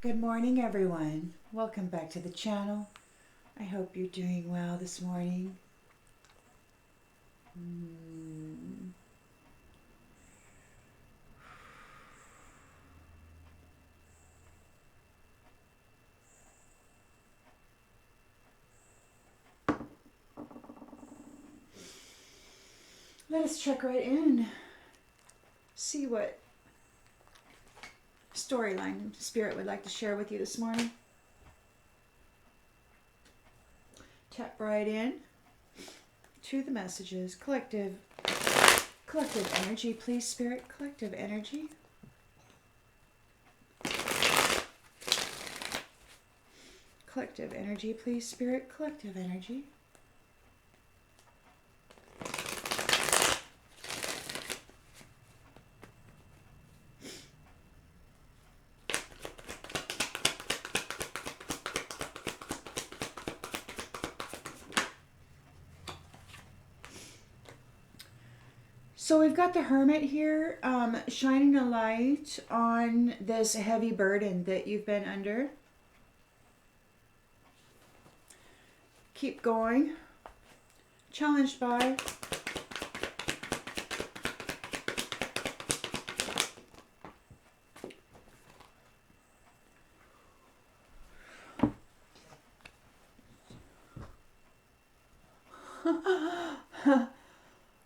Good morning, everyone. Welcome back to the channel. I hope you're doing well this morning. Let us check right in. See what storyline Spirit would like to share with you this morning. Tap right in to the messages. Collective energy, please, Spirit. Collective energy. Collective energy, please, Spirit. Collective energy. So we've got the Hermit here, shining a light on this heavy burden that you've been under. Keep going. Challenged by.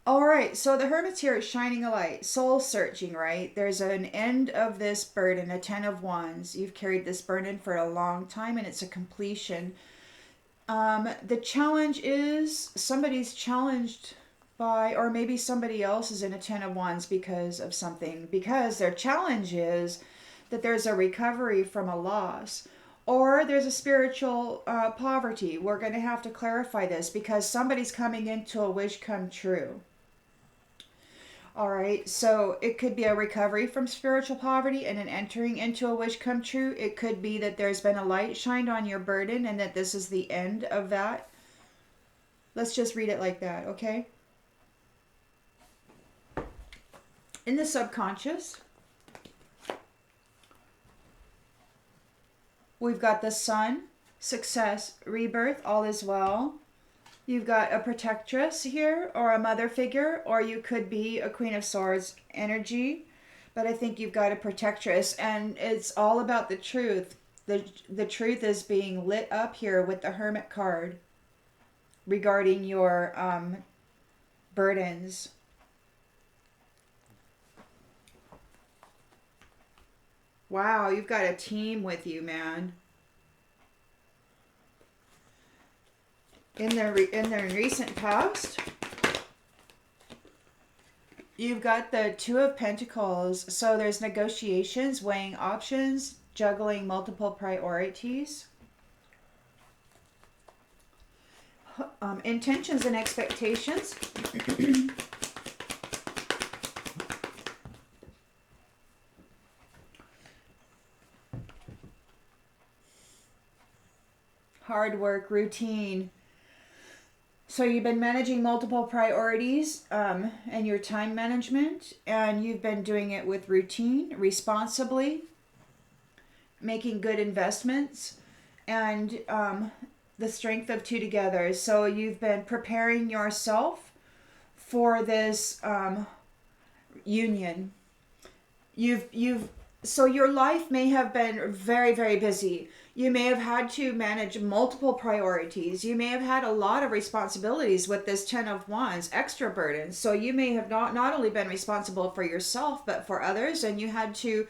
All right, so the Hermit's here is shining a light, soul searching, right? There's an end of this burden, a 10 of Wands. You've carried this burden for a long time and it's a completion. The challenge is somebody's challenged by, or maybe somebody else is in a 10 of Wands because of something, because their challenge is that there's a recovery from a loss. Or there's a spiritual poverty. We're going to have to clarify this because somebody's coming into a wish come true. All right, so it could be a recovery from spiritual poverty and an entering into a wish come true. It could be that there's been a light shined on your burden and that this is the end of that. Let's just read it like that, okay? In the subconscious, we've got the Sun, success, rebirth, all is well. You've got a protectress here, or a mother figure, or you could be a Queen of Swords energy. But I think you've got a protectress, and it's all about the truth. The truth is being lit up here with the Hermit card regarding your burdens. Wow, you've got a team with you, man. In the recent past, you've got the Two of Pentacles. So there's negotiations, weighing options, juggling multiple priorities. Intentions and expectations. Hard work, routine. So you've been managing multiple priorities and your time management, and you've been doing it with routine, responsibly, making good investments, and the strength of two together. So you've been preparing yourself for this union. So your life may have been very, very busy. You may have had to manage multiple priorities. You may have had a lot of responsibilities with this 10 of Wands, extra burdens. So you may have not only been responsible for yourself, but for others, and you had to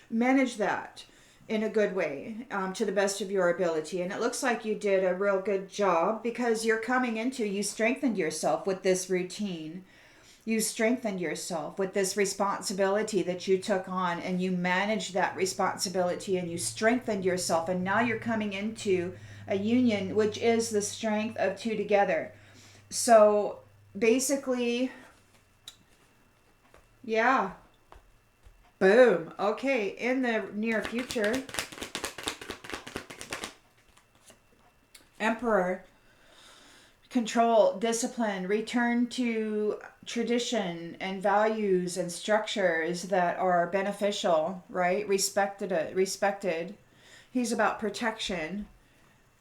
manage that in a good way, to the best of your ability. And it looks like you did a real good job because you strengthened yourself with this routine. You strengthened yourself with this responsibility that you took on, and you managed that responsibility, and you strengthened yourself, and now you're coming into a union, which is the strength of two together. So basically, yeah, boom. Okay, in the near future, Emperor, control, discipline, return to tradition and values and structures that are beneficial, right? Respected. He's about protection.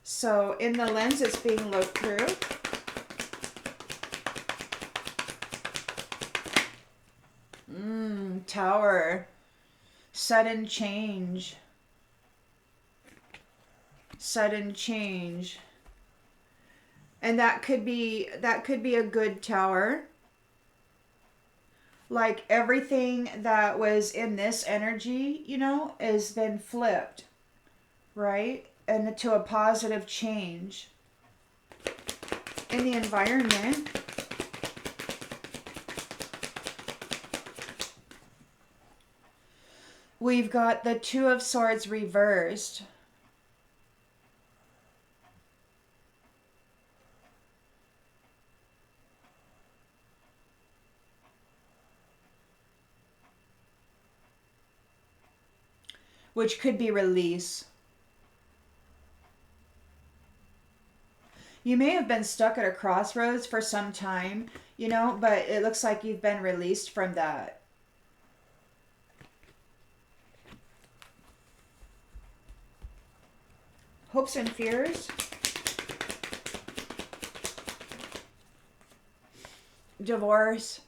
So in the lens it's being looked through, Tower, sudden change, sudden change. And that could be a good Tower. Like everything that was in this energy, you know, has been flipped, right? And to a positive change in the environment. We've got the Two of Swords reversed. Which could be release. You may have been stuck at a crossroads for some time, you know, but it looks like you've been released from that. Hopes and fears. Divorce.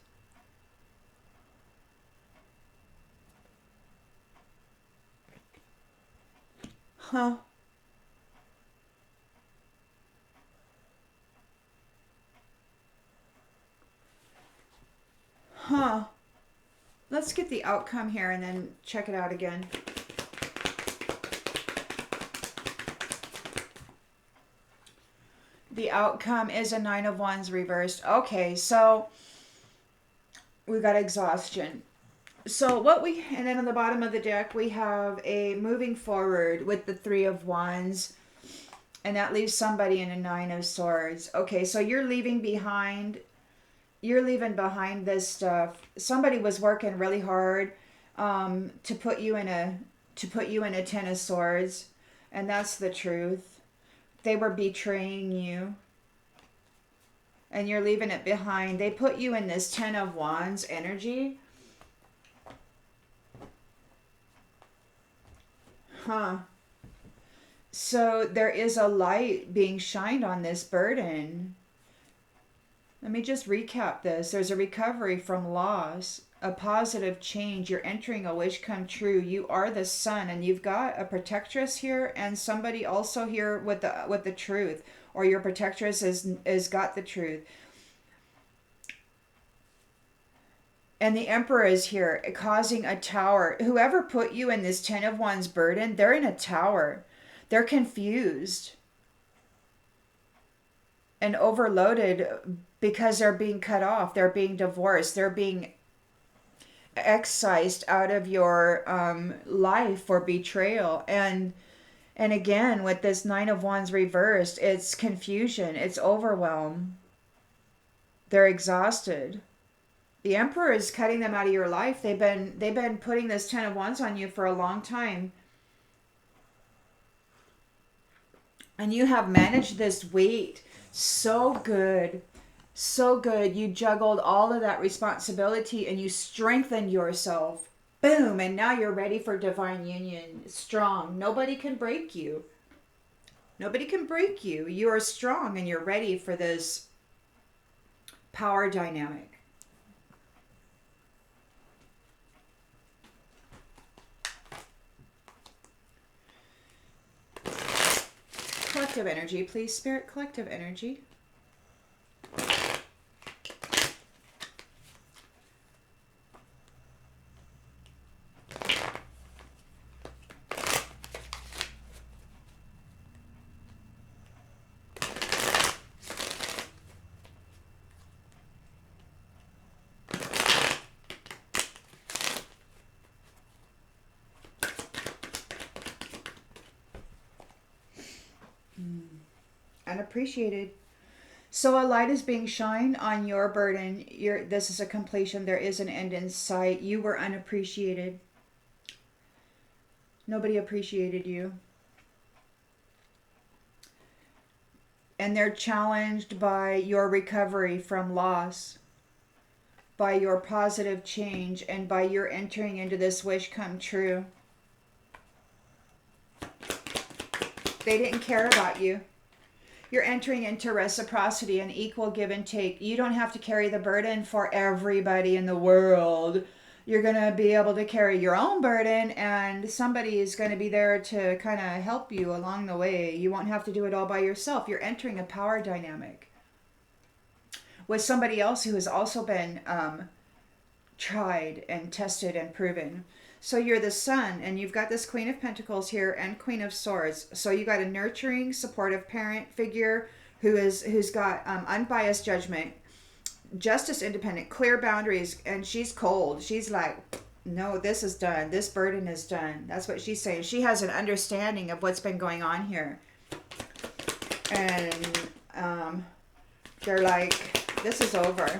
Huh. Huh. Let's get the outcome here and then check it out again. The outcome is a Nine of Wands reversed. Okay, so we got exhaustion. So and then on the bottom of the deck, we have a moving forward with the Three of Wands. And that leaves somebody in a Nine of Swords. Okay, so you're leaving behind this stuff. Somebody was working really hard to put you in a Ten of Swords, and that's the truth. They were betraying you, and you're leaving it behind. They put you in this Ten of Wands energy. Huh. So there is a light being shined on this burden. Let me just recap this. There's a recovery from loss, a positive change. You're entering a wish come true. You are the sun, and you've got a protectress here and somebody also here with the truth, or your protectress is got the truth. And the Emperor is here, causing a tower. Whoever put you in this Ten of Wands burden, they're in a tower. They're confused and overloaded because they're being cut off. They're being divorced. They're being excised out of your life for betrayal. And again, with this Nine of Wands reversed, it's confusion. It's overwhelm. They're exhausted. The Emperor is cutting them out of your life. They've been putting this Ten of Wands on you for a long time. And you have managed this weight so good. So good. You juggled all of that responsibility and you strengthened yourself. Boom. And now you're ready for divine union. Strong. Nobody can break you. Nobody can break you. You are strong and you're ready for this power dynamic. Collective energy, please. Spirit, collective energy. Unappreciated. So a light is being shined on your burden. This is a completion. There is an end in sight. You were unappreciated. Nobody appreciated you. And they're challenged by your recovery from loss, by your positive change, and by your entering into this wish come true. They didn't care about you. You're entering into reciprocity and equal give and take. You don't have to carry the burden for everybody in the world. You're going to be able to carry your own burden, and somebody is going to be there to kind of help you along the way. You won't have to do it all by yourself. You're entering a power dynamic with somebody else who has also been tried and tested and proven. So you're the sun, and you've got this Queen of Pentacles here and Queen of Swords. So you got a nurturing, supportive parent figure who's got unbiased judgment, justice, independent, clear boundaries, and she's cold. She's like, no, this is done. This burden is done. That's what she's saying. She has an understanding of what's been going on here, and they're like, this is over.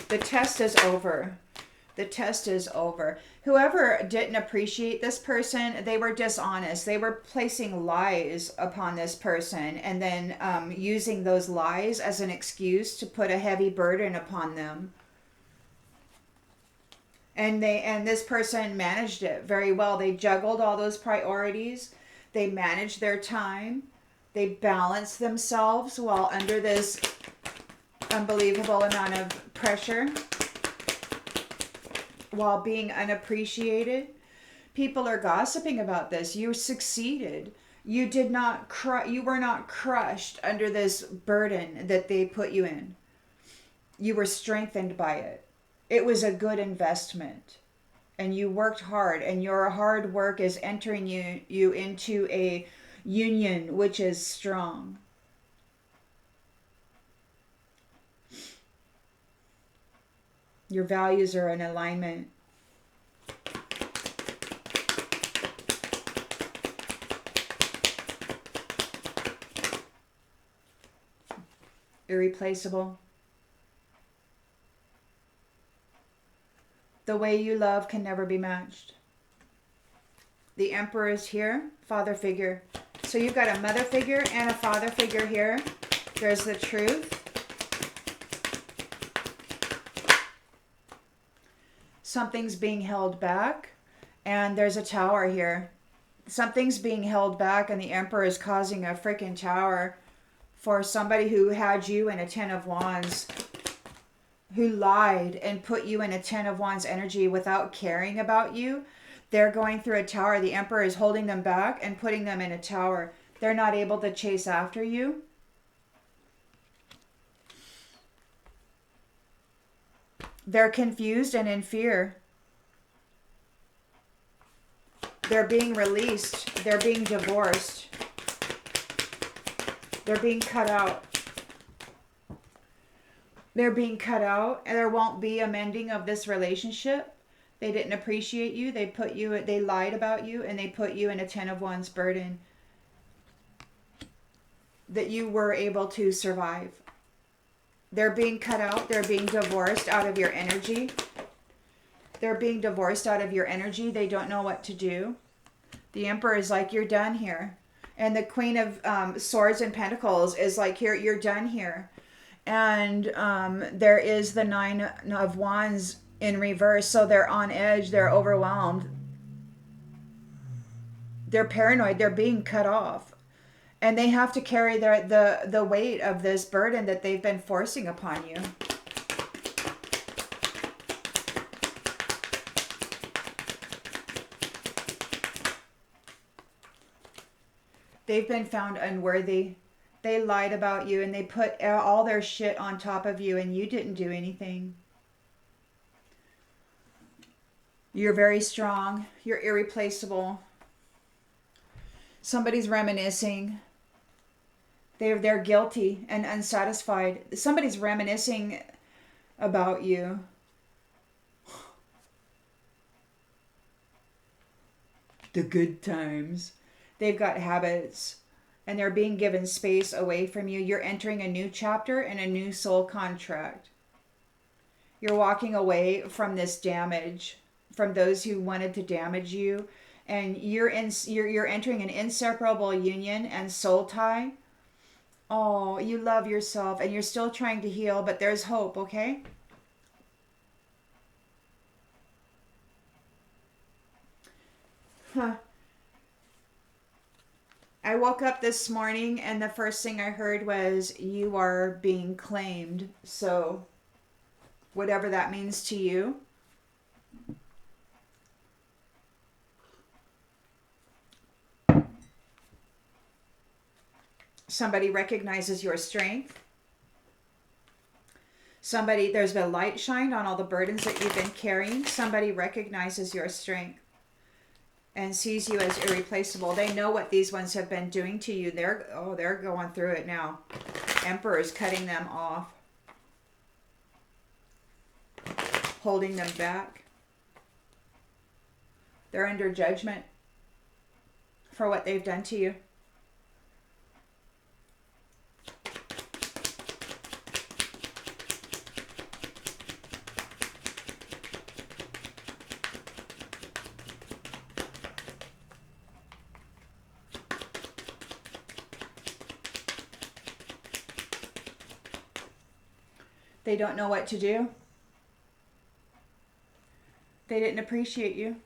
The test is over. The test is over. Whoever didn't appreciate this person, they were dishonest. They were placing lies upon this person and then using those lies as an excuse to put a heavy burden upon them. And this person managed it very well. They juggled all those priorities. They managed their time. They balanced themselves while under this unbelievable amount of pressure, while being unappreciated. People are gossiping about this. You succeeded. You did not you were not crushed under this burden that they put you in. You were strengthened by it. It was a good investment. And you worked hard, and your hard work is entering you into a union which is strong. Your values are in alignment. Irreplaceable. The way you love can never be matched. The Emperor is here, father figure. So you've got a mother figure and a father figure here. There's the truth. Something's being held back, and there's a tower here. Something's being held back, and the Emperor is causing a freaking tower for somebody who had you in a Ten of Wands, who lied and put you in a Ten of Wands energy without caring about you. They're going through a tower. The Emperor is holding them back and putting them in a tower. They're not able to chase after you. They're confused and in fear. They're being released. They're being divorced. They're being cut out. They're being cut out, and there won't be a mending of this relationship. They didn't appreciate you. They lied about you, and they put you in a Ten of Wands burden that you were able to survive. They're being cut out. They're being divorced out of your energy. They're being divorced out of your energy. They don't know what to do. The Emperor is like, you're done here. And the Queen of Swords and Pentacles is like, here, you're done here. And there is the Nine of Wands in reverse. So they're on edge. They're overwhelmed. They're paranoid. They're being cut off. And they have to carry the weight of this burden that they've been forcing upon you. They've been found unworthy. They lied about you, and they put all their shit on top of you, and you didn't do anything. You're very strong. You're irreplaceable. Somebody's reminiscing. They're guilty and unsatisfied. Somebody's reminiscing about you. The good times. They've got habits, and they're being given space away from you. You're entering a new chapter and a new soul contract. You're walking away from this damage, from those who wanted to damage you, and you're entering an inseparable union and soul tie. Oh, you love yourself, and you're still trying to heal, but there's hope, okay? Huh. I woke up this morning and the first thing I heard was, you are being claimed. So, whatever that means to you. Somebody recognizes your strength. There's been light shined on all the burdens that you've been carrying. Somebody recognizes your strength and sees you as irreplaceable. They know what these ones have been doing to you. They're going through it now. Emperor is cutting them off, holding them back. They're under judgment for what they've done to you. They don't know what to do. They didn't appreciate you.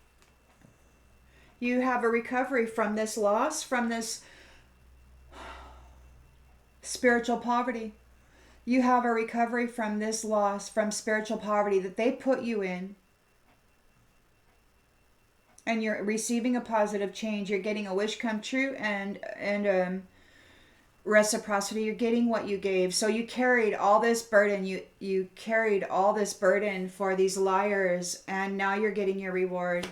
You have a recovery from this loss, from this spiritual poverty. You have a recovery from this loss, from spiritual poverty that they put you in. And you're receiving a positive change. You're getting a wish come true and reciprocity. You're getting what you gave. So you carried all this burden. You carried all this burden for these liars, and now you're getting your reward.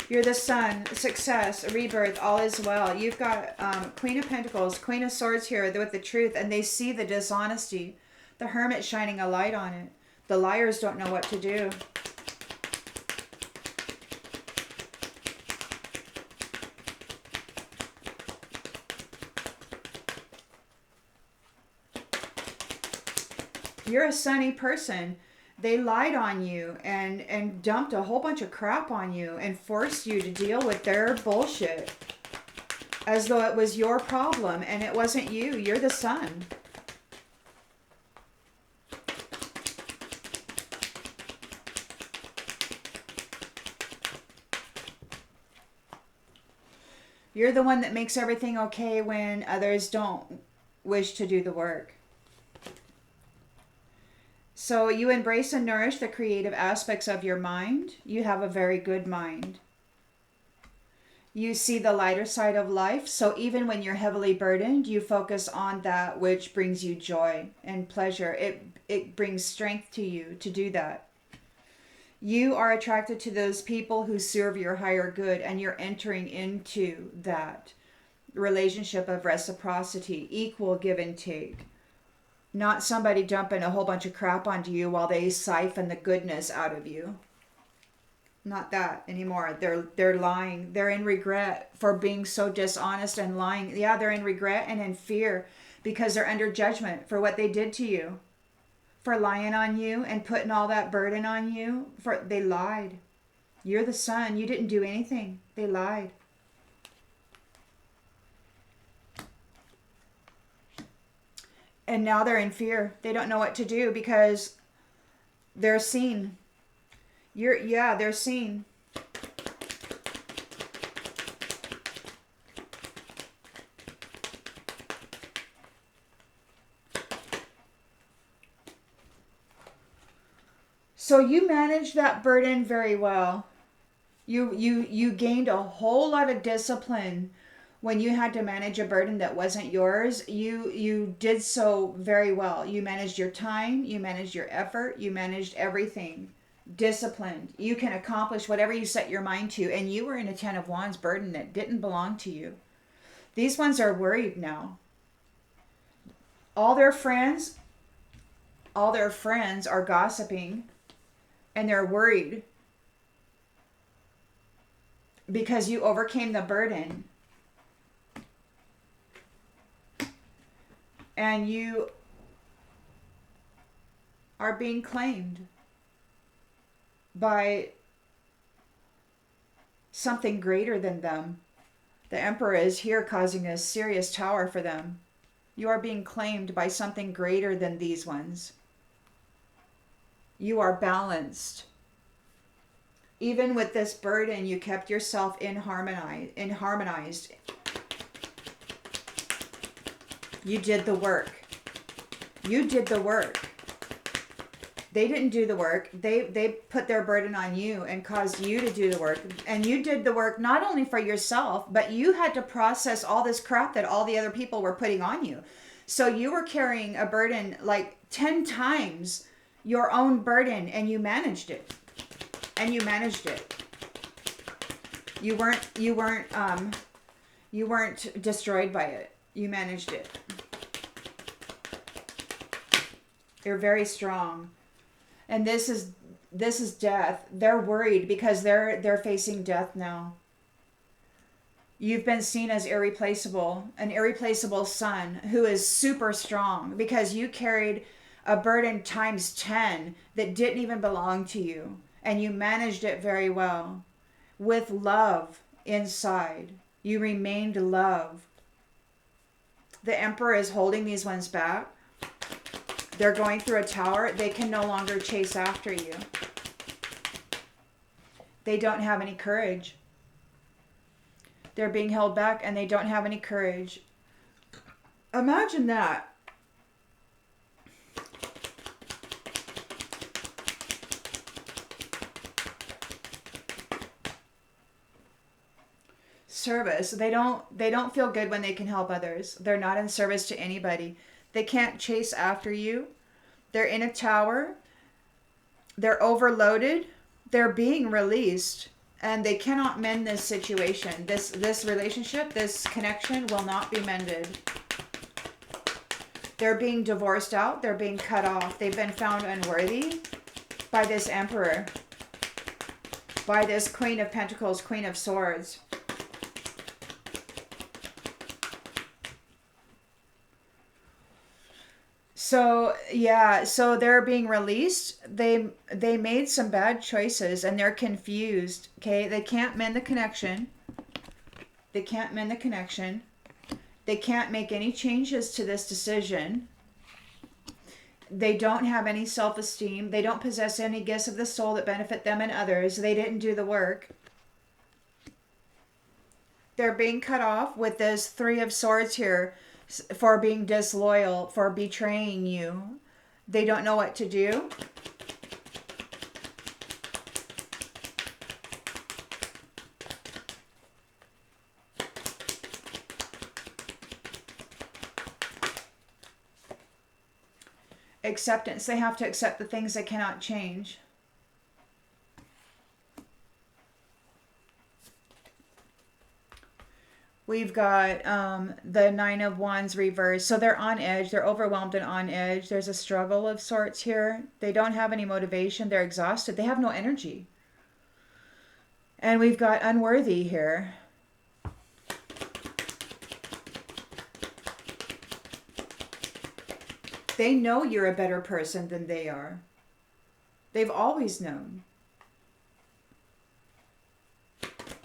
You're the sun, success, rebirth, all is well. You've got Queen of Pentacles, Queen of Swords here with the truth, and they see the dishonesty. The Hermit shining a light on it. The liars don't know what to do. You're a sunny person. They lied on you and dumped a whole bunch of crap on you and forced you to deal with their bullshit as though it was your problem, and it wasn't you. You're the sun. You're the one that makes everything okay when others don't wish to do the work. So you embrace and nourish the creative aspects of your mind. You have a very good mind. You see the lighter side of life. So even when you're heavily burdened, you focus on that which brings you joy and pleasure. It brings strength to you to do that. You are attracted to those people who serve your higher good, and you're entering into that relationship of reciprocity, equal give and take. Not somebody dumping a whole bunch of crap onto you while they siphon the goodness out of you. Not that anymore. They're lying. They're in regret for being so dishonest and lying. Yeah, they're in regret and in fear because they're under judgment for what they did to you. For lying on you and putting all that burden on you. They lied. You're the sun. You didn't do anything. They lied. And now they're in fear. They don't know what to do because they're seen. They're seen. So you managed that burden very well. You gained a whole lot of discipline when you had to manage a burden that wasn't yours. You did so very well. You managed your time, you managed your effort, you managed everything. Disciplined. You can accomplish whatever you set your mind to, and you were in a Ten of Wands burden that didn't belong to you. These ones are worried now. All their friends are gossiping, and they're worried because you overcame the burden. And you are being claimed by something greater than them. The Emperor is here causing a serious tower for them. You are being claimed by something greater than these ones. You are balanced. Even with this burden, you kept yourself harmonized. You did the work. You did the work. They didn't do the work. They put their burden on you and caused you to do the work. And you did the work not only for yourself, but you had to process all this crap that all the other people were putting on you. So you were carrying a burden like 10 times your own burden, and you managed it. And you managed it. You weren't destroyed by it. You managed it. You're very strong. And this is death. They're worried because they're facing death now. You've been seen as irreplaceable, an irreplaceable son who is super strong because you carried a burden times 10 that didn't even belong to you, and you managed it very well with love inside. You remained love. The Emperor is holding these ones back. They're going through a tower. They can no longer chase after you. They don't have any courage. They're being held back and they don't have any courage. Imagine that. Service. They don't feel good when they can help others. They're not in service to anybody. They can't chase after you. They're in a tower. They're overloaded. They're being released. And they cannot mend this situation. This relationship, this connection will not be mended. They're being divorced out. They're being cut off. They've been found unworthy by this Emperor. By this Queen of Pentacles, Queen of Swords. So, yeah, so they're being released. They made some bad choices and they're confused, okay? They can't mend the connection. They can't mend the connection. They can't make any changes to this decision. They don't have any self-esteem. They don't possess any gifts of the soul that benefit them and others. They didn't do the work. They're being cut off with this Three of Swords here. For being disloyal, for betraying you. They don't know what to do. Acceptance. They have to accept the things they cannot change. We've got the Nine of Wands reversed. So they're on edge. They're overwhelmed and on edge. There's a struggle of sorts here. They don't have any motivation. They're exhausted. They have no energy. And we've got unworthy here. They know you're a better person than they are. They've always known.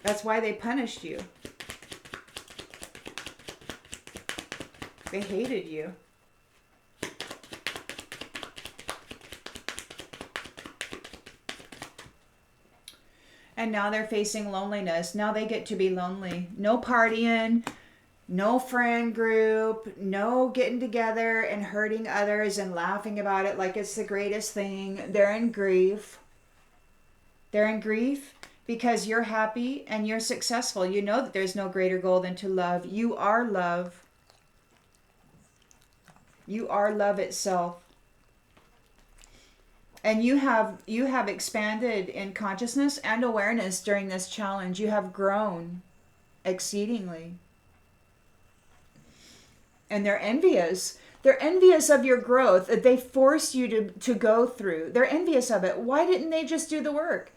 That's why they punished you. They hated you. And now they're facing loneliness. Now they get to be lonely. No partying, no friend group, no getting together and hurting others and laughing about it like it's the greatest thing. They're in grief. They're in grief because you're happy and you're successful. You know that there's no greater goal than to love. You are love. You are love itself. And you have expanded in consciousness and awareness during this challenge. You have grown exceedingly. And they're envious. They're envious of your growth that they forced you to go through. They're envious of it. Why didn't they just do the work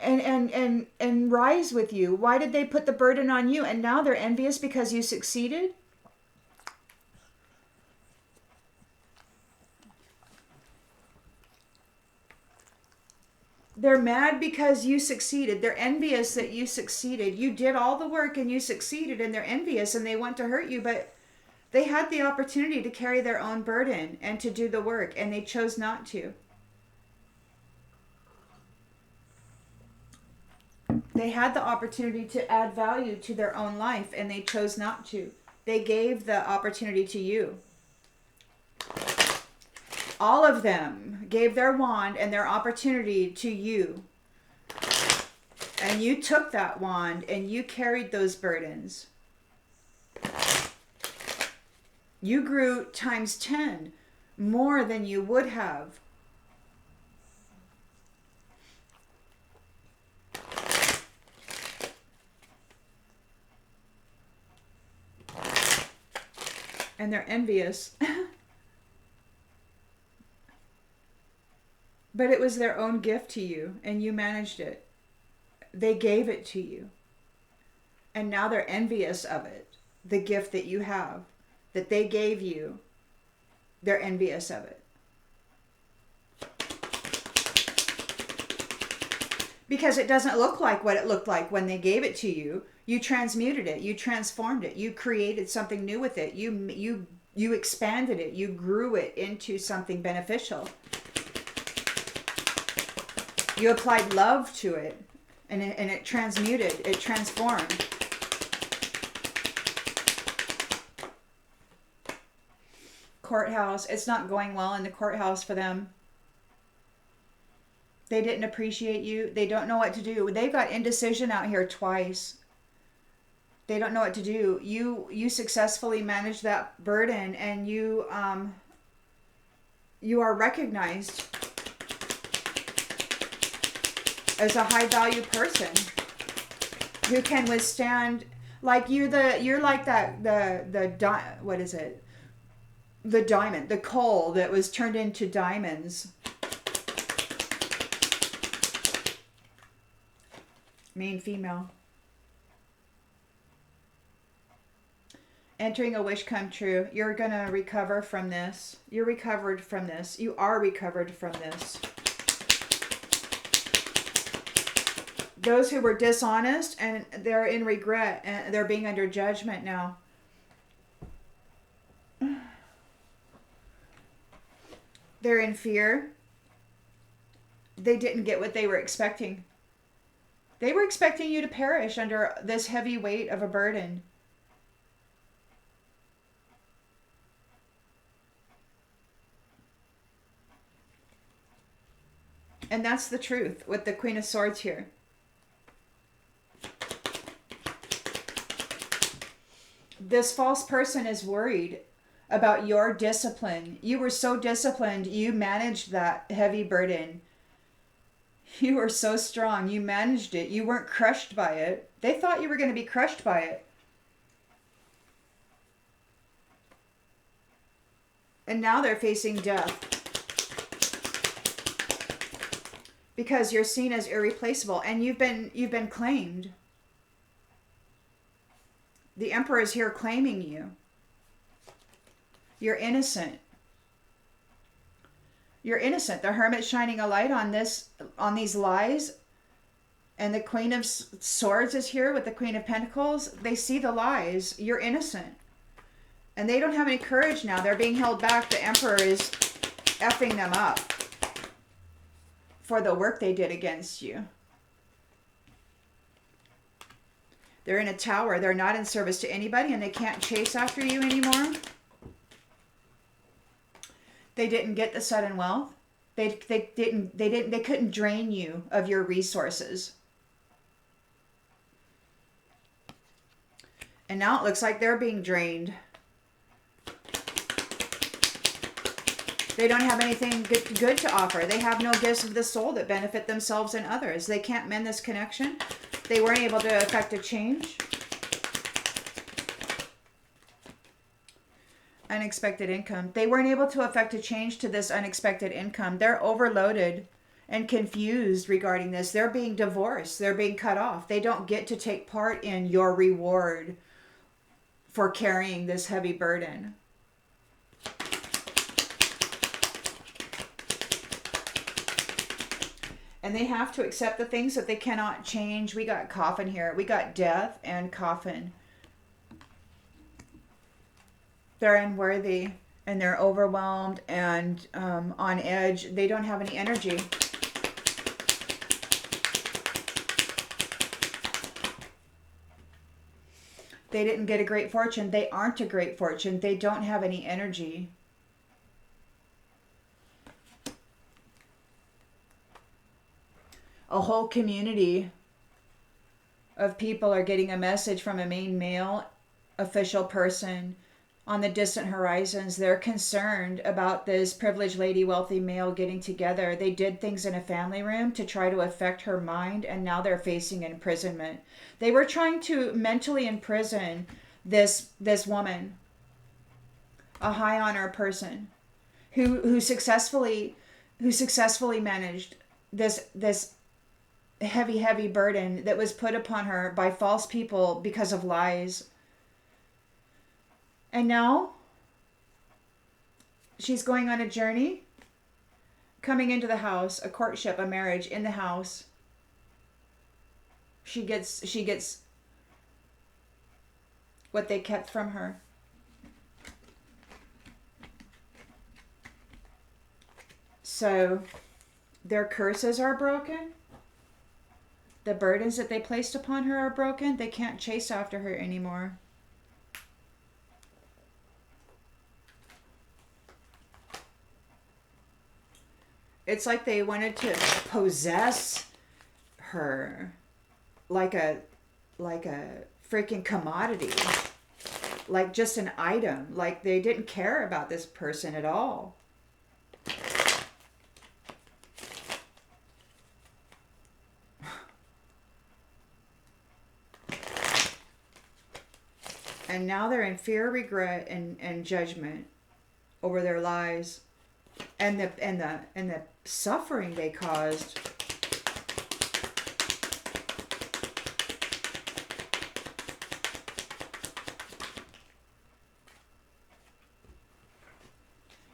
and rise with you? Why did they put the burden on you? And now they're envious because you succeeded? They're mad because you succeeded. They're envious that you succeeded. You did all the work and you succeeded, and they're envious and they want to hurt you, but they had the opportunity to carry their own burden and to do the work, and they chose not to. They had the opportunity to add value to their own life and they chose not to. They gave the opportunity to you. All of them gave their wand and their opportunity to you. And you took that wand and you carried those burdens. You grew times 10 more than you would have. And they're envious. But it was their own gift to you and you managed it. They gave it to you. And now they're envious of it. The gift that you have, that they gave you, they're envious of it. Because it doesn't look like what it looked like when they gave it to you. You transmuted it. You transformed it. You created something new with it. You expanded it. You grew it into something beneficial. You applied love to it. And it transmuted. It transformed. Courthouse. It's not going well in the courthouse for them. They didn't appreciate you. They don't know what to do. They've got indecision out here twice. They don't know what to do. You successfully managed that burden and you are recognized as a high value person who can withstand, like you're like what is it? The diamond, the coal that was turned into diamonds. Main female. Entering a wish come true. You're going to recover from this. You're recovered from this. You are recovered from this. Those who were dishonest and they're in regret and they're being under judgment now. They're in fear. They didn't get what they were expecting. They were expecting you to perish under this heavy weight of a burden. And that's the truth with the Queen of Swords here. This false person is worried about your discipline. You were so disciplined, you managed that heavy burden. You were so strong, you managed it. You weren't crushed by it. They thought you were going to be crushed by it. And now they're facing death. Because you're seen as irreplaceable and you've been claimed. The Emperor is here claiming you. You're innocent. You're innocent. The Hermit shining a light on these lies. And the Queen of Swords is here with the Queen of Pentacles. They see the lies. You're innocent. And they don't have any courage now. They're being held back. The Emperor is effing them up for the work they did against you. They're in a tower. They're not in service to anybody and they can't chase after you anymore. They didn't get the sudden wealth. They couldn't drain you of your resources. And now it looks like they're being drained. They don't have anything good to offer. They have no gifts of the soul that benefit themselves and others. They can't mend this connection. They weren't able to effect a change. Unexpected income. They weren't able to effect a change to this unexpected income. They're overloaded and confused regarding this. They're being divorced. They're being cut off. They don't get to take part in your reward for carrying this heavy burden. And they have to accept the things that they cannot change. We got coffin here. We got death and coffin. They're unworthy and they're overwhelmed and on edge. They don't have any energy. they didn't get a great fortune. They aren't a great fortune. They don't have any energy. A whole community of people are getting a message from a main male official person on the distant horizons. They're concerned about this privileged lady, wealthy male getting together. They did things in a family room to try to affect her mind, and now they're facing imprisonment. They were trying to mentally imprison this woman, a high honor person, who successfully managed this heavy burden that was put upon her by false people because of lies. And now she's going on a journey, coming into the house, a courtship, a marriage in the house. She gets what they kept from her. So their curses are broken. The burdens that they placed upon her are broken. They can't chase after her anymore. It's like they wanted to possess her like a freaking commodity, like just an item. Like they didn't care about this person at all. And now they're in fear, regret, and judgment over their lives and the suffering they caused.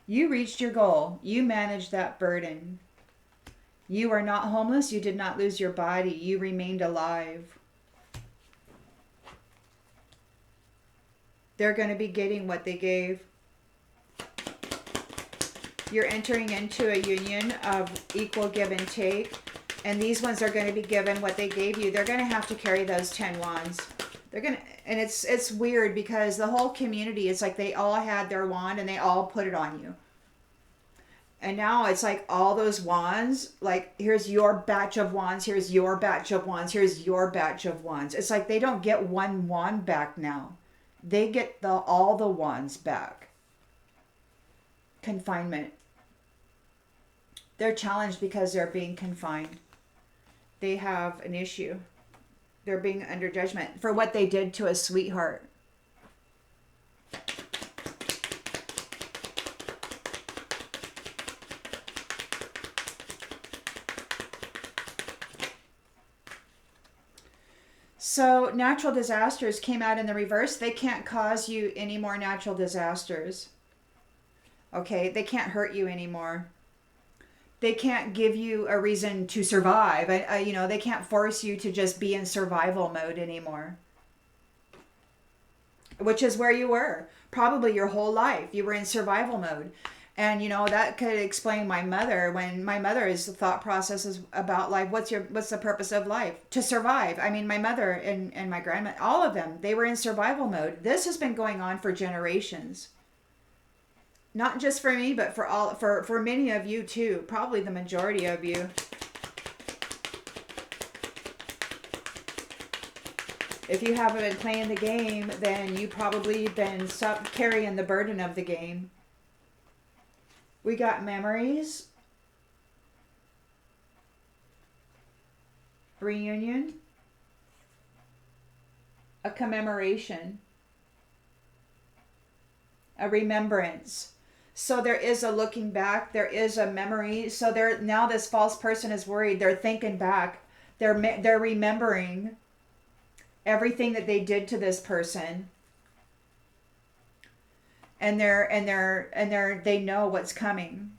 You reached your goal. You managed that burden. You are not homeless. You did not lose your body. You remained alive. They're going to be getting what they gave. You're entering into a union of equal give and take. And these ones are going to be given what they gave you. They're going to have to carry those 10 wands. They're going to, and it's weird because the whole community, it's like they all had their wand and they all put it on you. And now it's like all those wands, like here's your batch of wands, here's your batch of wands, here's your batch of wands. It's like they don't get one wand back now. They get all the wands back. Confinement. They're challenged because they're being confined. They have an issue. They're being under judgment for what they did to a sweetheart. So natural disasters came out in the reverse. They can't cause you any more natural disasters. Okay, they can't hurt you anymore. They can't give you a reason to survive. They can't force you to just be in survival mode anymore. Which is where you were. Probably your whole life. You were in survival mode. And, that could explain my mother, when my mother's thought process is about life. What's the purpose of life? To survive. I mean, my mother and my grandma, all of them, they were in survival mode. This has been going on for generations. Not just for me, but for many of you too. Probably the majority of you. If you haven't been playing the game, then you probably been carrying the burden of the game. We got memories, reunion, a commemoration, a remembrance. So there is a looking back, there is a memory. So now this false person is worried. They're thinking back. They're remembering everything that they did to this person. And they know what's coming.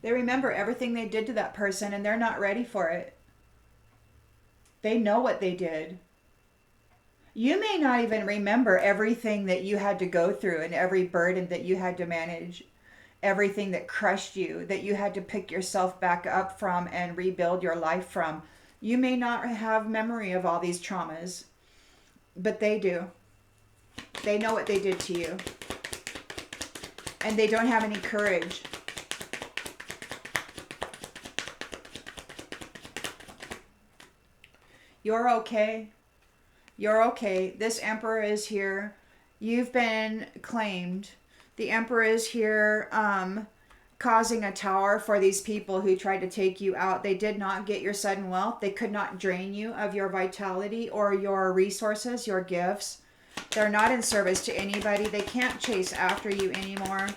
They remember everything they did to that person and they're not ready for it. They know what they did. You may not even remember everything that you had to go through and every burden that you had to manage. everything that crushed you, that you had to pick yourself back up from and rebuild your life from. You may not have memory of all these traumas, but they do. They know what they did to you. And they don't have any courage. You're okay. You're okay. This emperor is here. You've been claimed. The emperor is here, causing a tower for these people who tried to take you out. They did not get your sudden wealth. They could not drain you of your vitality or your resources, your gifts. They're not in service to anybody. They can't chase after you anymore.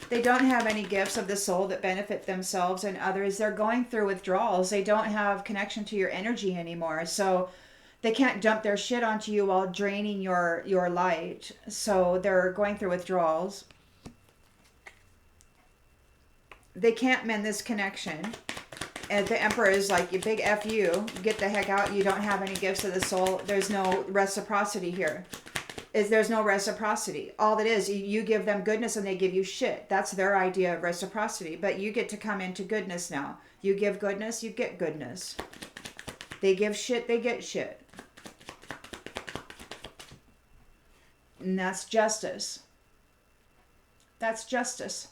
They don't have any gifts of the soul that benefit themselves and others. They're going through withdrawals. They don't have connection to your energy anymore. So they can't dump their shit onto you while draining your light. So they're going through withdrawals. They can't mend this connection. And the emperor is like, you big F you. Get the heck out. You don't have any gifts of the soul. There's no reciprocity here. There's no reciprocity. All that is, you give them goodness and they give you shit. That's their idea of reciprocity. But you get to come into goodness now. You give goodness, you get goodness. They give shit, they get shit. And that's justice. That's justice.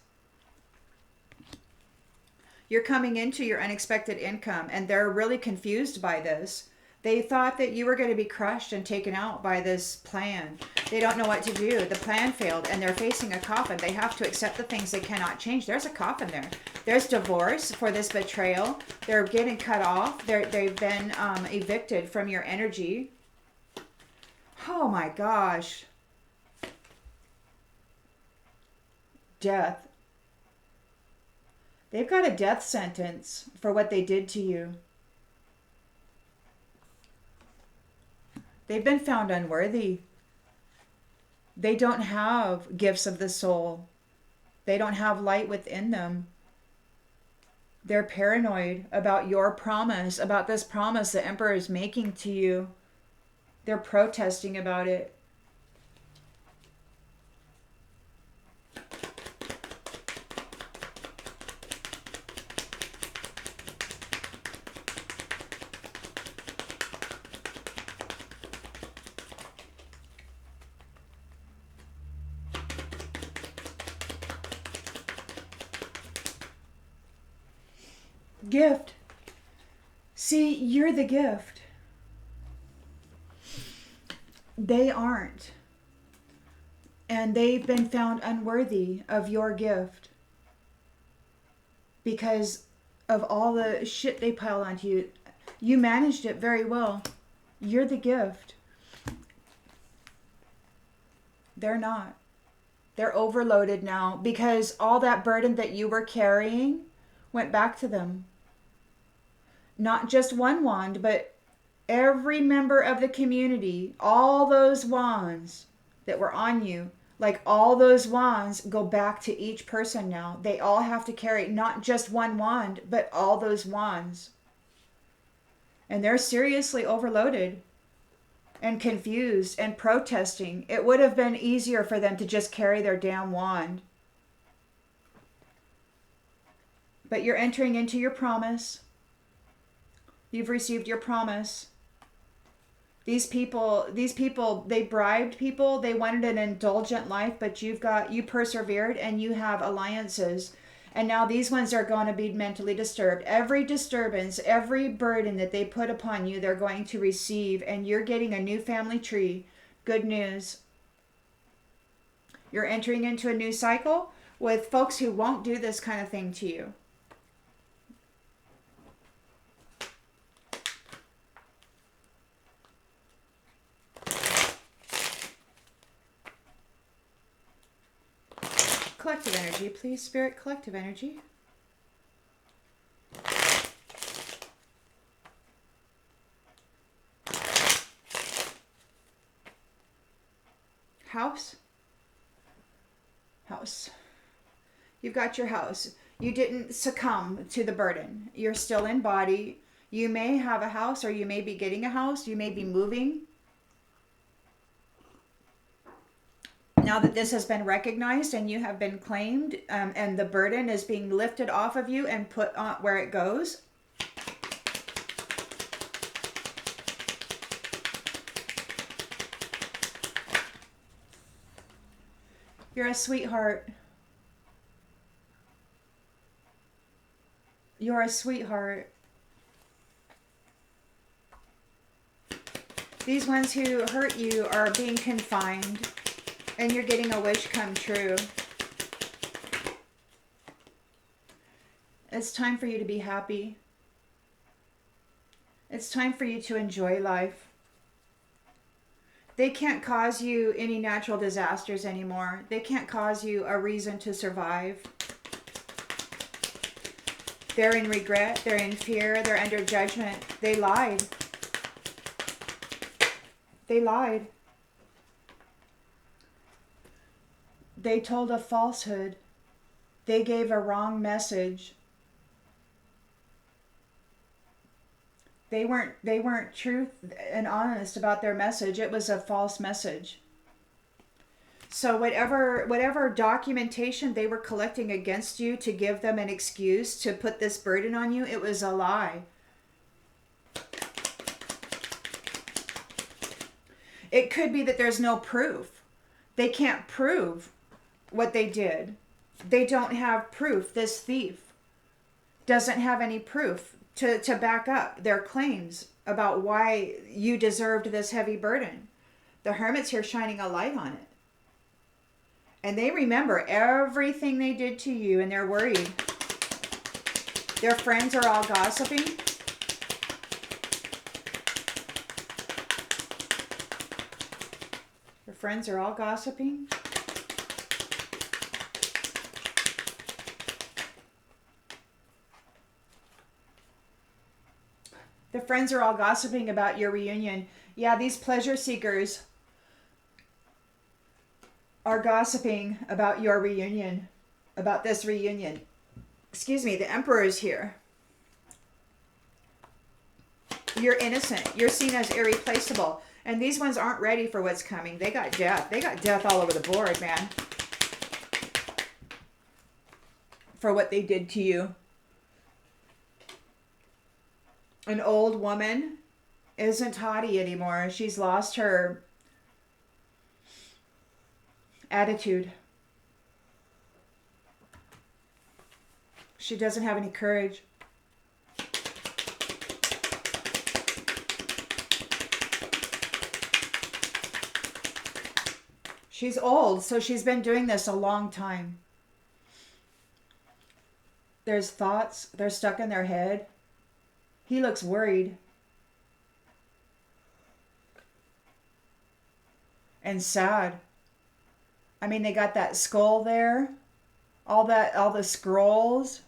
You're coming into your unexpected income and they're really confused by this. They thought that you were going to be crushed and taken out by this plan. They don't know what to do. The plan failed and they're facing a coffin. They have to accept the things they cannot change. There's a coffin there. There's divorce for this betrayal. They're getting cut off. They've been evicted from your energy. Oh my gosh. Death. They've got a death sentence for what they did to you. They've been found unworthy. They don't have gifts of the soul. They don't have light within them. They're paranoid about your promise, about this promise the emperor is making to you. They're protesting about it. Gift. See, you're the gift. They aren't. And they've been found unworthy of your gift because of all the shit they piled onto you. You managed it very well. You're the gift. They're not. They're overloaded now because all that burden that you were carrying went back to them. Not just one wand, but every member of the community, all those wands that were on you, like all those wands go back to each person now. They all have to carry not just one wand, but all those wands. And they're seriously overloaded and confused and protesting. It would have been easier for them to just carry their damn wand. But you're entering into your promise. You've received your promise. These people, they bribed people. They wanted an indulgent life, but you persevered and you have alliances. And now these ones are going to be mentally disturbed. Every disturbance, every burden that they put upon you, they're going to receive. And you're getting a new family tree. Good news. You're entering into a new cycle with folks who won't do this kind of thing to you. Collective energy, please, Spirit, collective energy. House. House. You've got your house. You didn't succumb to the burden. You're still in body. You may have a house or you may be getting a house. You may be moving. Now that this has been recognized and you have been claimed, and the burden is being lifted off of you and put on where it goes. You're a sweetheart. You're a sweetheart. These ones who hurt you are being confined, and you're getting a wish come true. It's time for you to be happy. It's time for you to enjoy life. They can't cause you any natural disasters anymore. They can't cause you a reason to survive. They're in regret. They're in fear. They're under judgment. They lied. They lied. They told a falsehood. They gave a wrong message. They weren't truth and honest about their message. It was a false message. So whatever documentation they were collecting against you to give them an excuse to put this burden on you, it was a lie. It could be that there's no proof. They can't prove what they did. They don't have proof. This thief doesn't have any proof to back up their claims about why you deserved this heavy burden. The Hermit's here shining a light on it. And they remember everything they did to you, and they're worried. Their friends are all gossiping. Their friends are all gossiping. The friends are all gossiping about your reunion. Yeah, these pleasure seekers are gossiping about your reunion, about this reunion. Excuse me, the Emperor is here. You're innocent. You're seen as irreplaceable. And these ones aren't ready for what's coming. They got death. They got death all over the board, man. For what they did to you. An old woman isn't haughty anymore. She's lost her attitude. She doesn't have any courage. She's old, so she's been doing this a long time. There's thoughts, they're stuck in their head. He looks worried. And sad. I mean, they got that skull there. All the scrolls.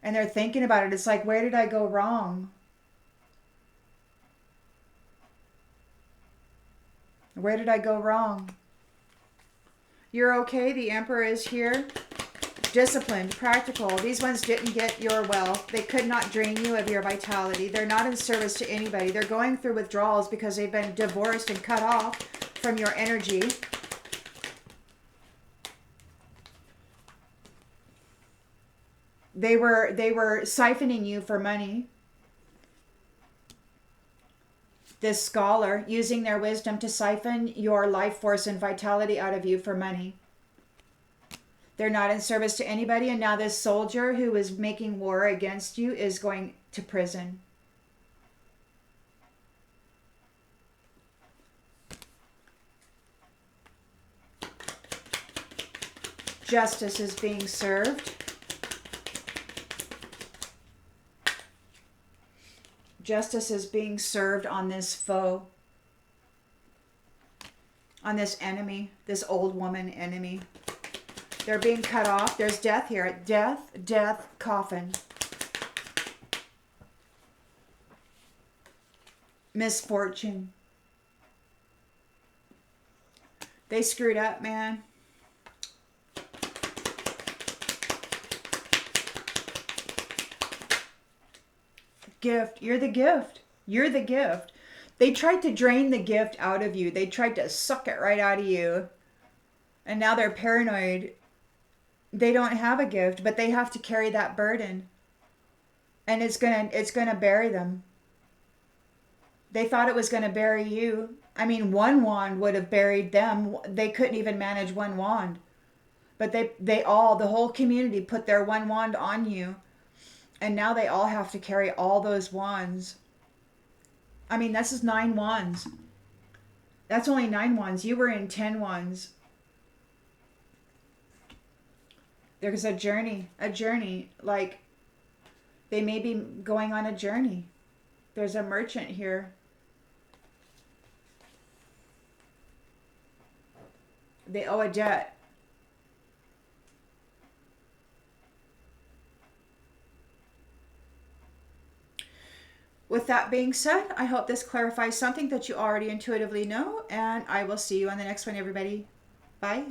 And they're thinking about it. It's like, where did I go wrong? Where did I go wrong? You're okay. The Emperor is here. Disciplined, practical. These ones didn't get your wealth. They could not drain you of your vitality. They're not in service to anybody. They're going through withdrawals because they've been divorced and cut off from your energy. They were siphoning you for money. This scholar using their wisdom to siphon your life force and vitality out of you for money. They're not in service to anybody, and now this soldier who is making war against you is going to prison. Justice is being served. Justice is being served on this foe, on this enemy, this old woman enemy. They're being cut off. There's death here. Death, death, coffin. Misfortune. They screwed up, man. Gift. You're the gift. You're the gift. They tried to drain the gift out of you. They tried to suck it right out of you. And now they're paranoid. They don't have a gift, but they have to carry that burden. And it's gonna bury them. They thought it was gonna bury you. I mean, one wand would have buried them. They couldn't even manage one wand. But the whole community put their one wand on you. And now they all have to carry all those wands. I mean, this is 9 wands. That's only 9 wands. You were in 10 wands. There's a journey. A journey. Like, they may be going on a journey. There's a merchant here. They owe a debt. With that being said, I hope this clarifies something that you already intuitively know, and I will see you on the next one, everybody. Bye.